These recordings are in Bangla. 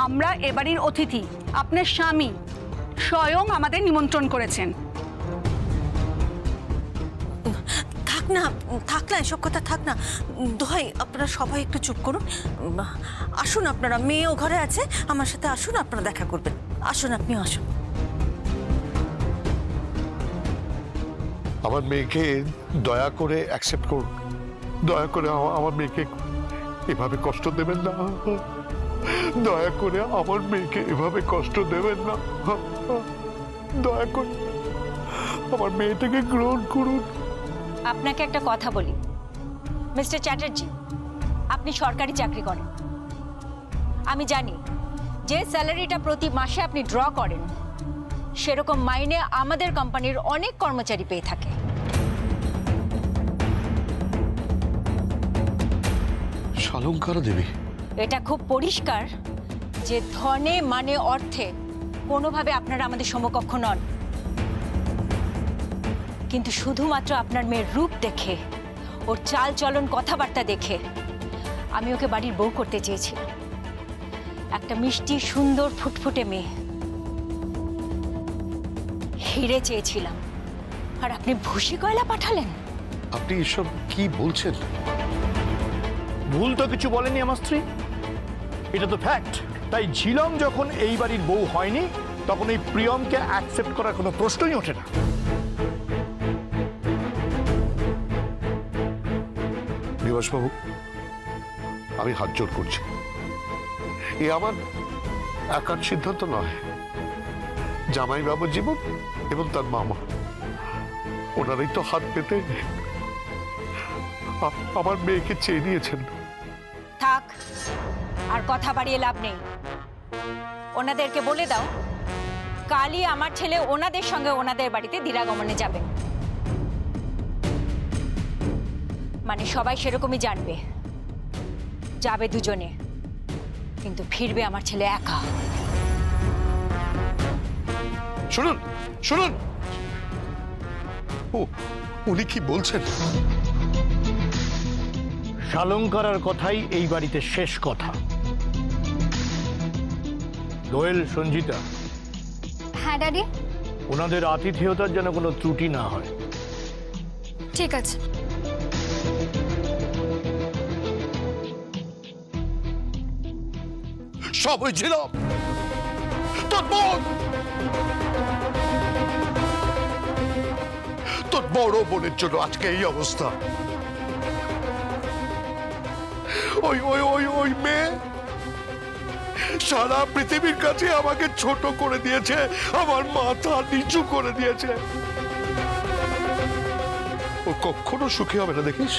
আমরা এবাড়ির অতিথি, আপনার স্বামী স্বয়ং আমাদের নিমন্ত্রণ করেছেন। থাক না এসব কথা থাক না। দোহাই আপনারা সবাই একটু চুপ করুন। আসুন আপনারা, মেয়েও ঘরে আছে, আমার সাথে আসুন, আপনারা দেখা করবেন। আসুন, আপনিও আসুন। আমার মেয়েকে দয়া করে অ্যাকসেপ্ট করুন। দয়া করে আমার মেয়েকে এভাবে কষ্ট দেবেন না। দয়া করে আমার মেয়েকে এভাবে কষ্ট দেবেন না। দয়া করে আমার মেয়েটাকে গ্রহণ করুন। আপনাকে একটা কথা বলি মিস্টার চ্যাটার্জি, আপনি সরকারি চাকরি করেন। আমি জানি যে স্যালারিটা প্রতি মাসে আপনি ড্র করেন সেরকম মাইনে আমাদের কোম্পানির অনেক কর্মচারী পেয়ে থাকে। শালঙ্কারা দেবী, এটা খুব পরিষ্কার যে ধনে মানে অর্থে কোনোভাবে আপনারা আমাদের সমকক্ষ নন। কিন্তু শুধুমাত্র আপনার মেয়ের রূপ দেখে, ওর চাল চলন কথাবার্তা দেখে আমি ওকে বাড়ির বউ করতে চেয়েছিলাম। একটা মিষ্টি সুন্দর ফুটফুটে মেয়ে, হিরে চেয়েছিলাম, আর আপনি ভুসি কয়লা পাঠালেন। আপনি এসব কি বলছেন? ভুল তো কিছু বলেনি আমার স্ত্রী, এটা তো ফ্যাক্ট। তাই ঝিলম যখন এই বাড়ির বউ হয়নি তখন এই প্রিয়মকে অ্যাকসেপ্ট করার কোনো প্রশ্নই ওঠে না। নিবাসবাবু, আমি হাত জোর করছি, এ আমার একার সিদ্ধান্ত নয়। জামাই বাবুর জীবন এবং তার মামা, ওনারাই তো হাত পেতে আমার মেয়েকে চেয়ে নিয়েছেন। থাক, আর কথা বাড়িয়ে লাভ নেই। ওনাদেরকে বলে দাও কালই আমার ছেলে ওনাদের সঙ্গে ওনাদের বাড়িতে দিরাগমনে যাবে। মানে সবাই সেরকমই জানবে, যাবে দুজনে, কিন্তু ফিরবে আমার ছেলে একা। শুনুন শুনুন, ও উনি কি বলছেন? শালঙ্কারার কথাই এই বাড়িতে শেষ কথা। দোয়েল, সঞ্জিতা, হ্যাঁ ড্যাডি, ওনাদের আতিথেয়তার যেন কোনো ত্রুটি না হয়। ঠিক আছে। সব হয়েছিল তোর বোন, তোর বড় বোনের জন্য আজকে এই অবস্থা। ওই ওই ওই ওই মেয়ে সারা পৃথিবীর কাছে আমাকে ছোট করে দিয়েছে, আমার মাথা নিচু করে দিয়েছে। ও কখনো সুখী হবে না দেখিস,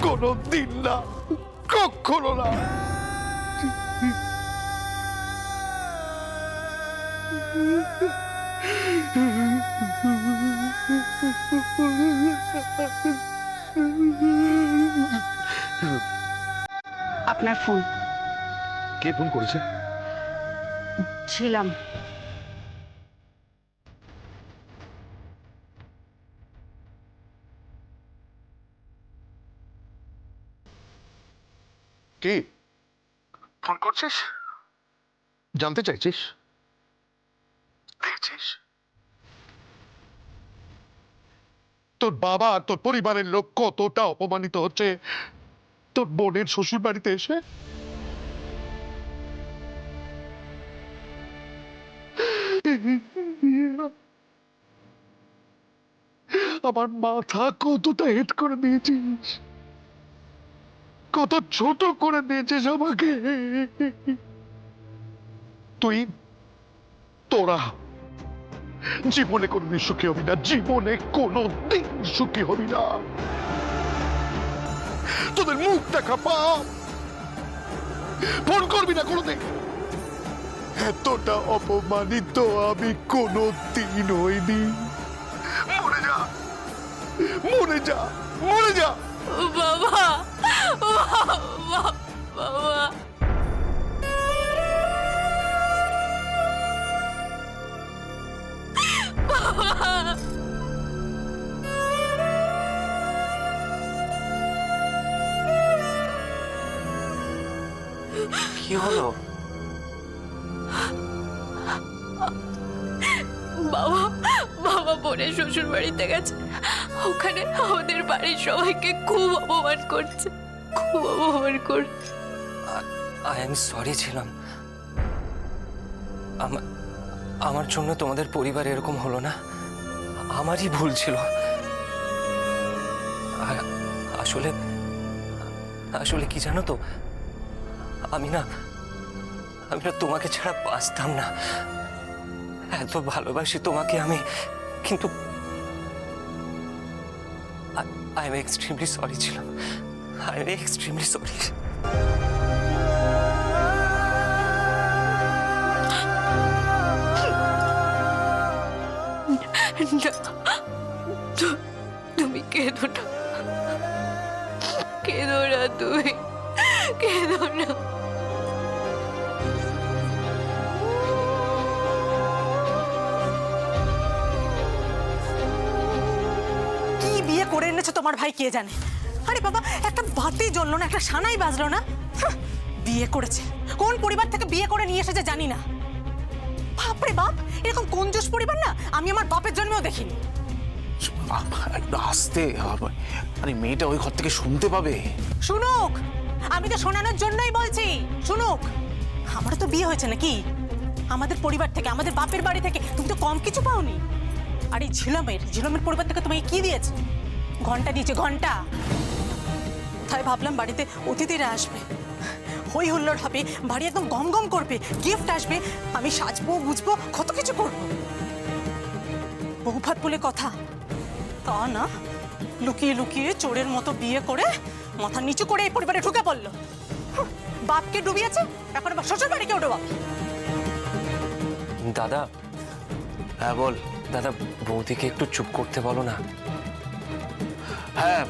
কোনো দিন না, কখনো না। আপনার ফোন। কে ফোন করেছে? ছিলাম। কি ফোন করছিস? জানতে চাইছিস? দেখছিস তোর বাবা আর তোর পরিবারের লোক কতটা অপমানিত হচ্ছে তোর বোনের শ্বশুর বাড়িতে এসে। আমার মাথা কতটা হেট করে দিয়েছিস, কত ছোট করে দিয়েছিস আমাকে। তোরা জীবনে কোনোদিন সুখী হবি না, জীবনে কোনোদিন সুখী হবি না। তোদের মুখ দেখা পাপ, ফোন করবি না কোনোদিন। এতটা অপমানিত আমি কোনোদিন হইনি। মরে যা, মরে যা, মরে যা। বাবা, বাবা, কি হলো? বাবা বাবা বোনের শ্বশুর বাড়িতে গেছে, ওখানে আমাদের বাড়ির সবাইকে খুব অপমান করছে, খুব অপমান করছে। আই এম সরি ছিলাম। আমার জন্য তোমাদের পরিবার এরকম হলো না, আমারই ভুল ছিল। আসলে আসলে কি জানো তো, আমি না তোমাকে ছাড়া বাঁচতাম না। এত ভালোবাসি তোমাকে আমি, কিন্তু আই এম এক্সট্রিমলি সরি ছিলাম। I am extremely sorry. তুমি কেঁদো না, কেঁদো না, তুমি কেঁদো না। কি বিয়ে করে এনেছো তোমার ভাই কে জানে। আরে বাবা, একটা বাতি জ্বললো না, একটা সানাই বাজলো না। বিয়ে করেছে, কোন পরিবার থেকে বিয়ে করে নিয়ে এসেছে জানি না। বাপরে বাপ, এরকম কঞ্জুস পরিবার না আমি আমার বাপের জন্মেও দেখিনি। একটু আস্তে, আরে মেয়েটা ওই ঘর থেকে শুনতে পাবে। শুনুক, আমি তো শোনানোর জন্যই বলছি, শুনুক। আমারও তো বিয়ে হয়েছে নাকি, আমাদের পরিবার থেকে, আমাদের বাপের বাড়ি থেকে। তুমি তো কম কিছু পাওনি। আর এই ঝিলমের পরিবার থেকে তোমাকে কি দিয়েছে? ঘন্টা দিয়েছে, ঘন্টা। তাই ভাবলাম বাড়িতে অতিথিরা আসবে, হই হুল্লোড় হবে, বাড়ি একদম গম গম করবে, গিফট আসবে, আমি সাজবো বুঝবো, কত কিছু করবো। বহুভাত বলে কথা, তা না, লুকিয়ে লুকিয়ে চোরের মতো বিয়ে করে মাথা নিচু করে এই পরিবারে ঢুকে পড়লো। বাপকে ডুবিয়েছে, এখন আবার শ্বশুর বাড়িকেও ডোবাবে। দাদা, হ্যাঁ বল। দাদা বৌদিকে একটু চুপ করতে বলো না। হ্যাঁ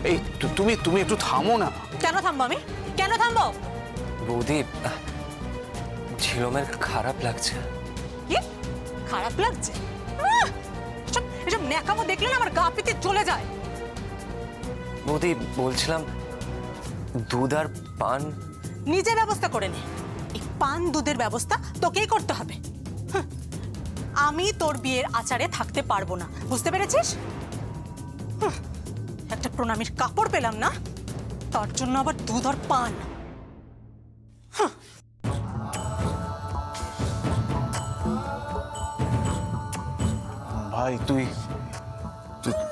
এই তুমি তুমি একটু থামো না। কেন থামবো আমি, কেন থামবো? বৌদি, ঝিলমের খারাপ লাগছে। কি খারাপ লাগছে? এসব ন্যাকামো দেখলে না আমার গা পিতে চলে যায়। বৌদি বলছিলাম, দুধ আর পান নিজে ব্যবস্থা করে নে। এই পান দুধের ব্যবস্থা তোকেই করতে হবে। আমি তোর বিয়ের আচারে থাকতে পারবো না, বুঝতে পেরেছিস? একটা প্রণামীর কাপড় পেলাম না, তার জন্য আবার দুধ আর পান। ভাই তুই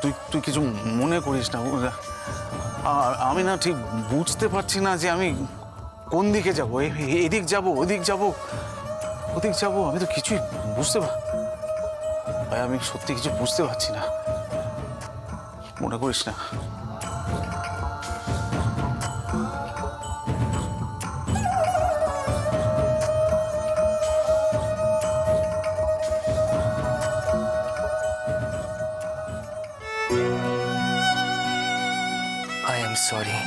তুই তুই কিছু মনে করিস না। আমি না ঠিক বুঝতে পারছি না যে আমি কোন দিকে যাব, এদিক যাব, ওদিক যাব, ওদিক যাব, আমি তো কিছুই বুঝতে ভাই, আমি সত্যি কিছু বুঝতে পারছি না, মনে করিস না। I am sorry.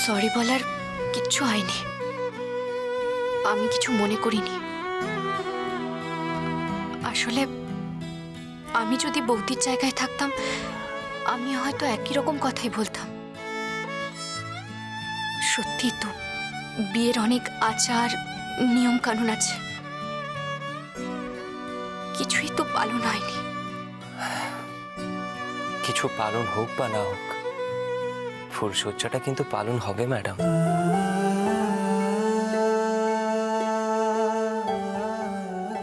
সরি বলার কিচ্ছু হয়নি, আমি কিছু মনে করিনি। আসলে আমি যদি বৌদির জায়গায় থাকতাম, আমি হয়তো একই রকম কথাই বলতাম। সত্যি তো বিয়ের অনেক আচার নিয়ম কানুন আছে, কিছুই তো পালন হয়নি। কিছু পালন হোক বা না হোক, ফুলসজ্জাটা কিন্তু পালন হবে ম্যাডাম।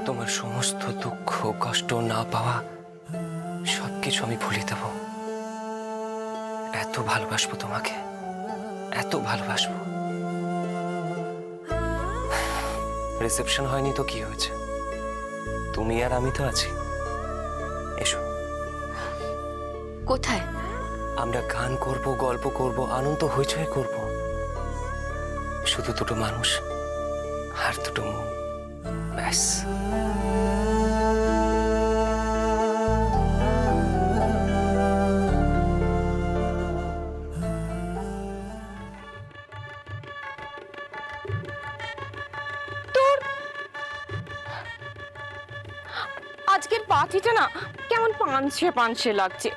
তোমার সমস্ত দুঃখ কষ্ট না পাওয়া সবকিছু আমি ভুলে দেব। এত ভালোবাসবো তোমাকে, এত ভালোবাসবো। রিসেপশন হয়নি তো কি হয়েছে, তুমি আর আমি তো আছি। এসো। কোথায়? আমরা গান করব, গল্প করব, আনন্দ হইচই করব। শুধু দুটো মানুষ আর দুটো মন, ব্যাস। আজকের পার্টিটা না কেমন পাঞ্ছে পাঞ্ছে লাগছে।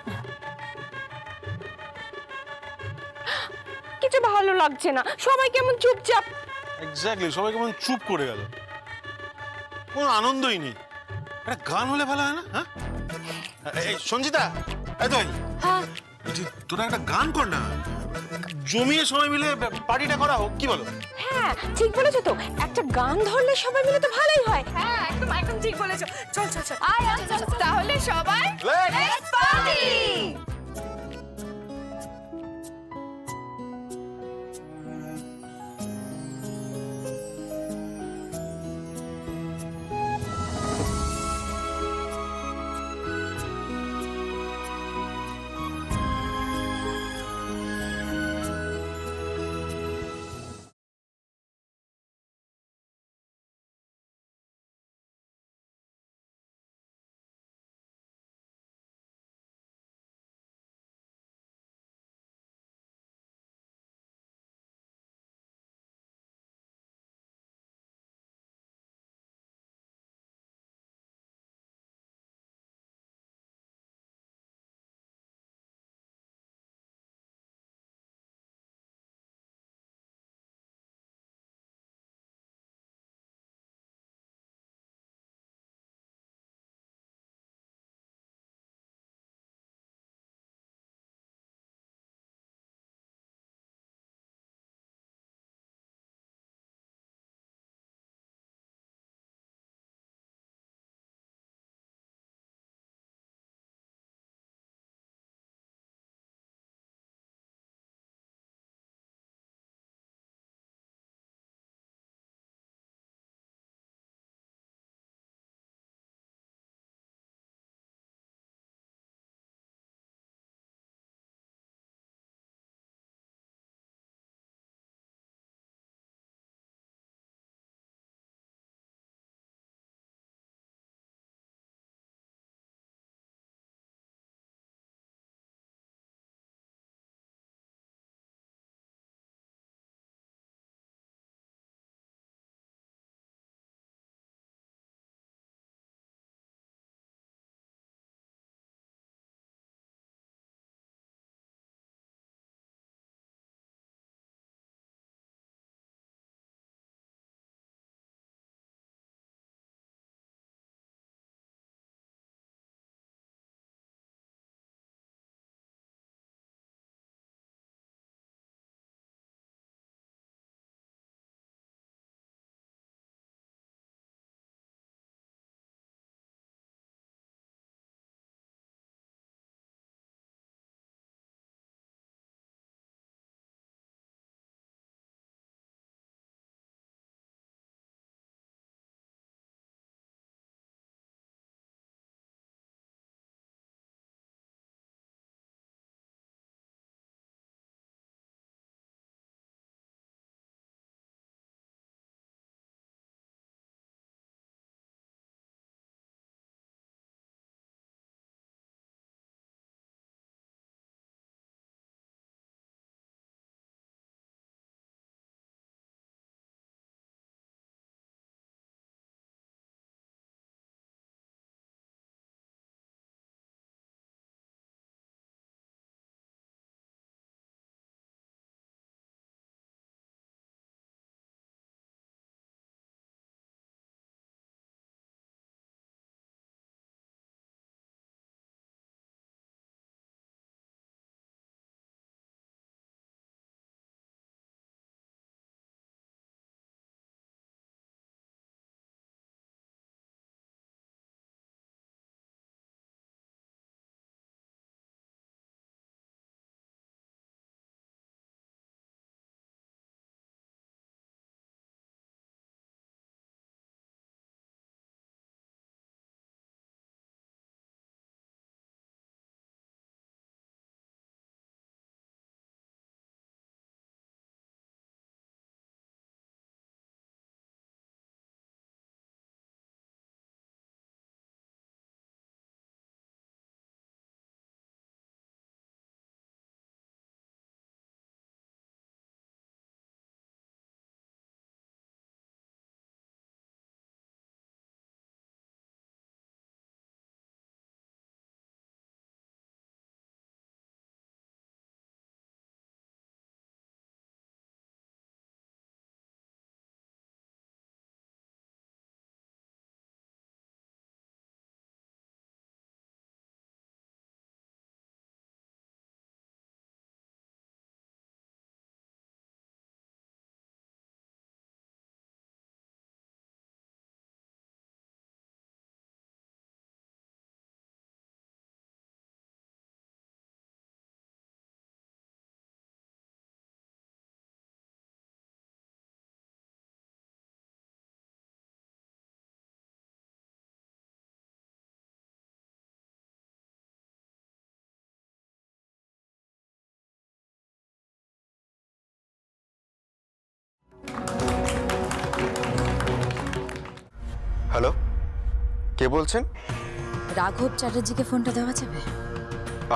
কিছু ভালো লাগছে না, সবাই কেমন চুপচাপ। এক্স্যাক্টলি, সবাই কেমন চুপ করে গেল, কোনো আনন্দই নেই। একটা গান হলে ভালো হয় না? হ্যাঁ, এই সঞ্জিতা, এই তো হ্যাঁ তোরা একটা গান কর না, জমিয়ে সবাই মিলে পার্টিটা করা হোক, কি বলো? হ্যাঁ ঠিক বলেছো তো, একটা গান ধরলে সবাই মিলে তো ভালোই হয়। হ্যাঁ একদম একদম ঠিক বলেছো। চল চল চল, আয় আয় চল, তাহলে সবাই Let's পার্টি। হ্যালো, কে বলছেন? রাঘব চ্যাটার্জিকে ফোনটা দেওয়া যাবে?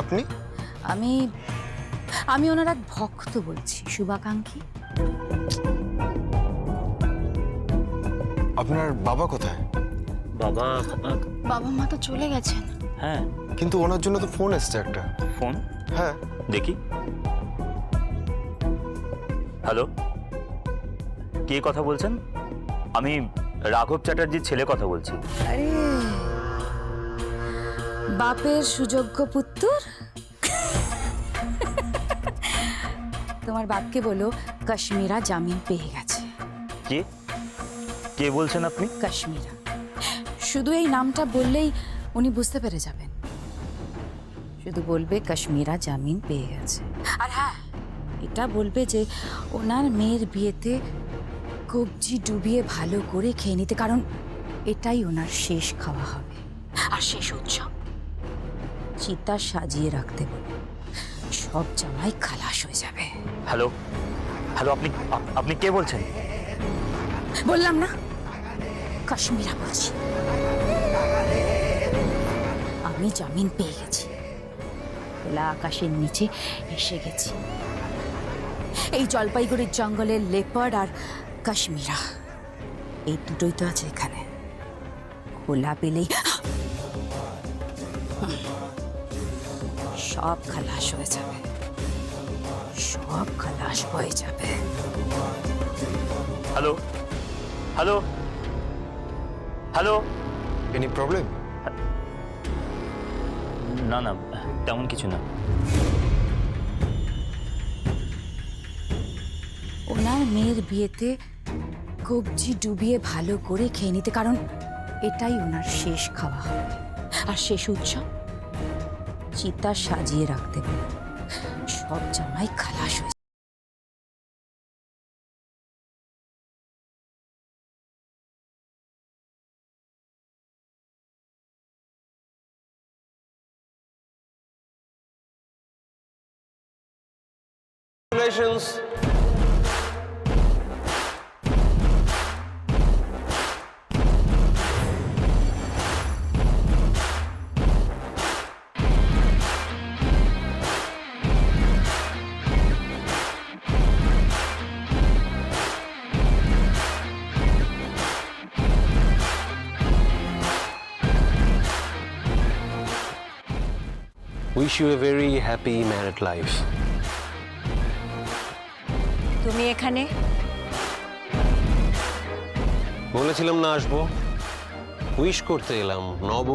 আপনি? আমি ওনার এক ভক্ত বলছি, শুভাকাঙ্ক্ষী। আপনার বাবা কোথায়? বাবা বাবা মা তো চলে গেছেন। হ্যাঁ। কিন্তু ওনার জন্য তো ফোন এসছে একটা। ফোন? হ্যাঁ। দেখি। হ্যালো, কে কথা বলছেন? আমি রাঘব চ্যাটার্জির ছেলে কথা বলছি। আরে বাপের সুযোগ্য পুত্র। তোমার বাপকে বলো কাশ্মীরা জামিন পেয়ে গেছে। কে কে বলছেন আপনি? কাশ্মীরা, শুধু এই নামটা বললেই উনি বুঝতে পেরে যাবেন। শুধু বলবে কাশ্মীরা জামিন পেয়ে গেছে। আর হ্যাঁ, এটা বলবে যে ওনার মেয়ের বিয়েতে কবজি ডুবিয়ে ভালো করে খেয়ে নিতে, কারণ এটাই ওনার শেষ খাওয়া হবে। আর শেষ উৎসব চিতা সাজিয়ে রাখতে বলে, সব জামাই খালাস হয়ে যাবে। হ্যালো হ্যালো, আপনি কে বলছেন? বললাম না, কাশ্মীরা বলছি। আমি জামিন পেয়ে গেছি, খোলা আকাশের নিচে এসে গেছি। এই জলপাইগুড়ির জঙ্গলের লেপার্ড আর কাশ্মীরা, এই দুটোই তো আছে এখানে। খোলা পেলেই সব খালাস হয়ে যাবে, সব খালাস হয়ে যাবে। Hello hello hello, any problem? না না, তেমন কিছু না। ওনার মেয়ের বিয়েতে কবজি ডুবিয়ে ভালো করে খেয়ে নিতে, কারণ এটাই ওনার শেষ খাওয়া হবে। আর শেষ উৎসব চিতা সাজিয়ে রাখতে বলে, সব জামাই খালাস হয়ে Congratulations. Wish you a very happy married life. তুমি এখানে? বলেছিলাম না আসবো, উইশ করতে এলাম। নব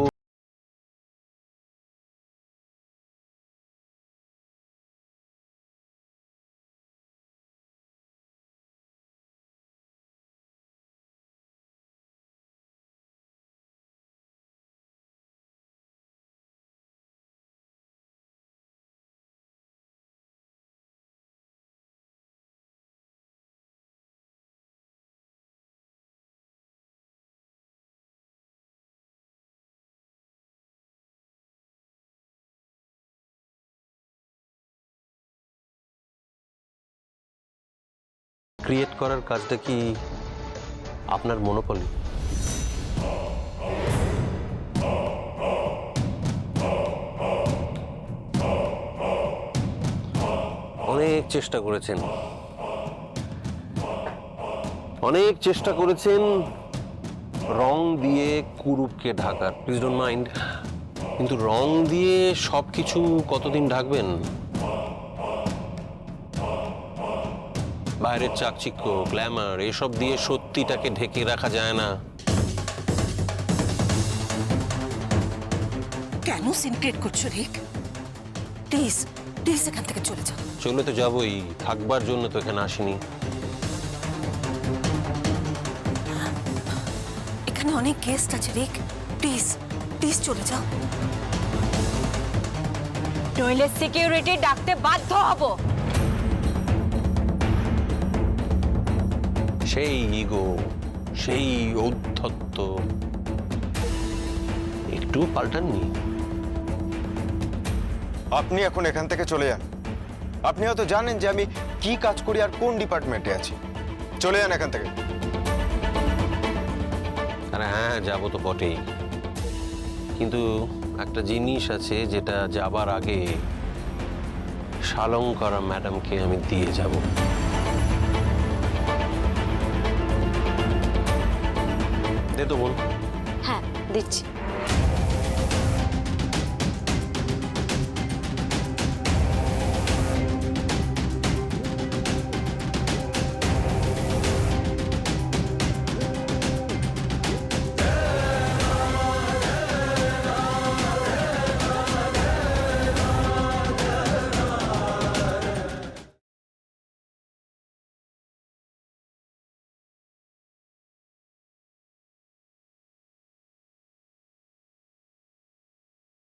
ক্রিয়েট করার কাজটা কি আপনার মনোপলি? অনেক চেষ্টা করেছেন, অনেক চেষ্টা করেছেন রং দিয়ে কুরূপকে ঢাকার। প্লিজ ডোন্ট মাইন্ড, কিন্তু রং দিয়ে সবকিছু কতদিন ঢাকবেন? বাইরের চাকচিক্য, গ্ল্যামার এসব দিয়ে সত্যিটাকে ঢেকে রাখা যায় না। কেন সিন ক্রিয়েট করছো রিক? প্লিজ প্লিজ এখান থেকে চলে যাও। চলে তো যাবই, থাকবার জন্য তো এখানে আসিনি। এখানে অনেক গেস্ট আছে রিক, প্লিজ প্লিজ চলে যাও। নইলে সিকিউরিটি ডাকতে বাধ্য হব। সেই ইগো, সেই ঔদ্ধত্য একটু পাল্টাননি। আপনি এখন এখান থেকে চলে যান। আপনি হয়তো জানেন যে আমি কি কাজ করি আর কোন ডিপার্টমেন্টে আছি। চলে যান এখান থেকে। আরে হ্যাঁ, যাবো তো বটেই, কিন্তু একটা জিনিস আছে যেটা যাবার আগে শালঙ্করা ম্যাডামকে আমি দিয়ে যাব। দে তো বোন। হ্যাঁ দিচ্ছি।